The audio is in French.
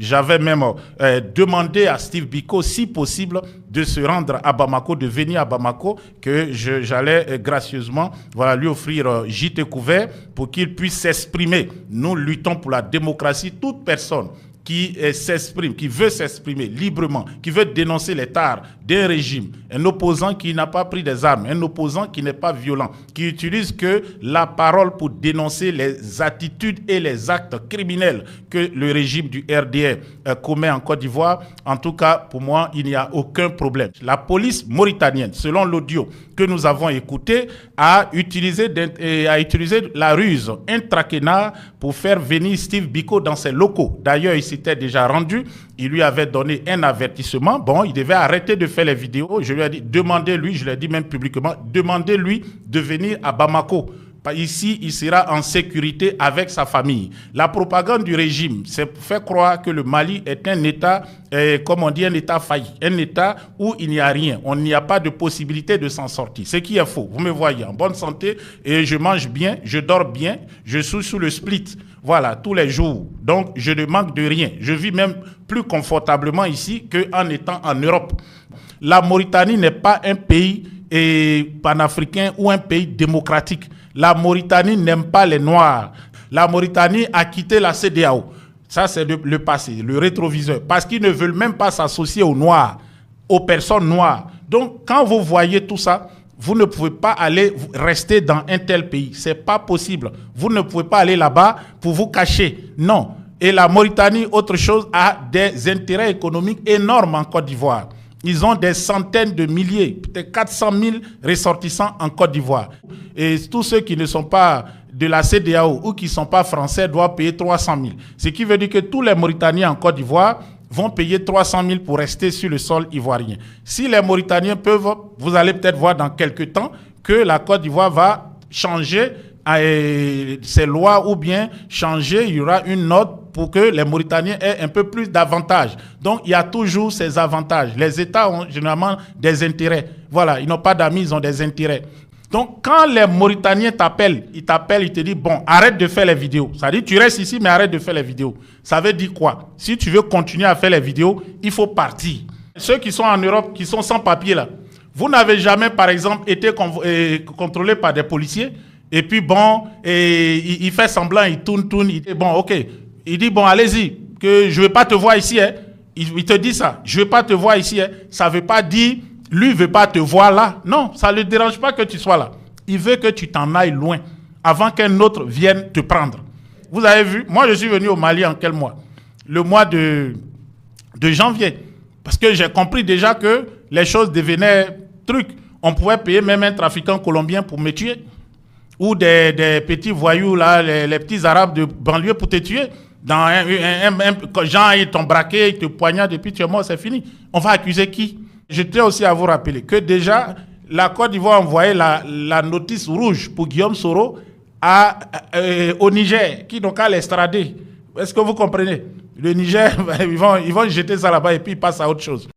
J'avais même demandé à Steve Biko, si possible, de se rendre à Bamako, de venir à Bamako, que j'allais gracieusement lui offrir gîte et couvert pour qu'il puisse s'exprimer. Nous luttons pour la démocratie. Toute personne qui s'exprime, qui veut s'exprimer librement, qui veut dénoncer les tares d'un régime, un opposant qui n'a pas pris des armes, un opposant qui n'est pas violent, qui utilise que la parole pour dénoncer les attitudes et les actes criminels que le régime du RDR commet en Côte d'Ivoire. En tout cas, pour moi, il n'y a aucun problème. La police mauritanienne, selon l'audio que nous avons écouté, a utilisé la ruse intraquenard pour faire venir Steve Biko dans ses locaux. D'ailleurs, il s'était déjà rendu, il lui avait donné un avertissement. Bon, il devait arrêter de faire les vidéos. Je lui ai dit, demandez-lui, je l'ai dit même publiquement, demandez-lui de venir à Bamako. Ici, il sera en sécurité avec sa famille. La propagande du régime, c'est fait croire que le Mali est un État, comme on dit, un État failli, un État où il n'y a rien. On n'y a pas de possibilité de s'en sortir. Ce qui est faux. Vous me voyez en bonne santé et je mange bien, je dors bien, je suis sous le split. Voilà, tous les jours. Donc, je ne manque de rien. Je vis même plus confortablement ici qu'en étant en Europe. La Mauritanie n'est pas un pays panafricain ou un pays démocratique. La Mauritanie n'aime pas les Noirs. La Mauritanie a quitté la CEDEAO. Ça, c'est le passé, le rétroviseur. Parce qu'ils ne veulent même pas s'associer aux Noirs, aux personnes noires. Donc, quand vous voyez tout ça, vous ne pouvez pas aller rester dans un tel pays. Ce n'est pas possible. Vous ne pouvez pas aller là-bas pour vous cacher. Non. Et la Mauritanie, autre chose, a des intérêts économiques énormes en Côte d'Ivoire. Ils ont des centaines de milliers, peut-être 400 000 ressortissants en Côte d'Ivoire. Et tous ceux qui ne sont pas de la CEDEAO ou qui ne sont pas français doivent payer 300 000. Ce qui veut dire que tous les Mauritaniens en Côte d'Ivoire vont payer 300 000 pour rester sur le sol ivoirien. Si les Mauritaniens peuvent, vous allez peut-être voir dans quelques temps que la Côte d'Ivoire va changer ses lois ou bien changer, il y aura une note pour que les Mauritaniens aient un peu plus d'avantages. Donc, il y a toujours ces avantages. Les États ont généralement des intérêts. Voilà, ils n'ont pas d'amis, ils ont des intérêts. Donc, quand les Mauritaniens t'appellent, ils te disent, bon, arrête de faire les vidéos. Ça dit, tu restes ici, mais arrête de faire les vidéos. Ça veut dire quoi? Si tu veux continuer à faire les vidéos, il faut partir. Ceux qui sont en Europe, qui sont sans papier là, vous n'avez jamais, par exemple, été contrôlé par des policiers. Et puis, bon, il fait semblant, il tourne, il dit, bon, ok. Il dit, bon, allez-y, que je ne veux pas te voir ici. Hein. Il te dit ça, je ne veux pas te voir ici. Hein. Ça ne veut pas dire, lui ne veut pas te voir là. Non, ça ne le dérange pas que tu sois là. Il veut que tu t'en ailles loin, avant qu'un autre vienne te prendre. Vous avez vu, moi je suis venu au Mali en quel mois? Le mois de janvier. Parce que j'ai compris déjà que les choses devenaient trucs. On pouvait payer même un trafiquant colombien pour me tuer. Ou des petits voyous, là, les petits arabes de banlieue pour te tuer. Quand Jean, ils t'ont braqué, ils te poignardent, depuis tu es mort, c'est fini. On va accuser qui? Je tiens aussi à vous rappeler que déjà, la Côte d'Ivoire a envoyé la notice rouge pour Guillaume Soro au Niger, qui n'ont qu'à l'extrader. Est-ce que vous comprenez? Le Niger, ils vont jeter ça là-bas et puis ils passent à autre chose.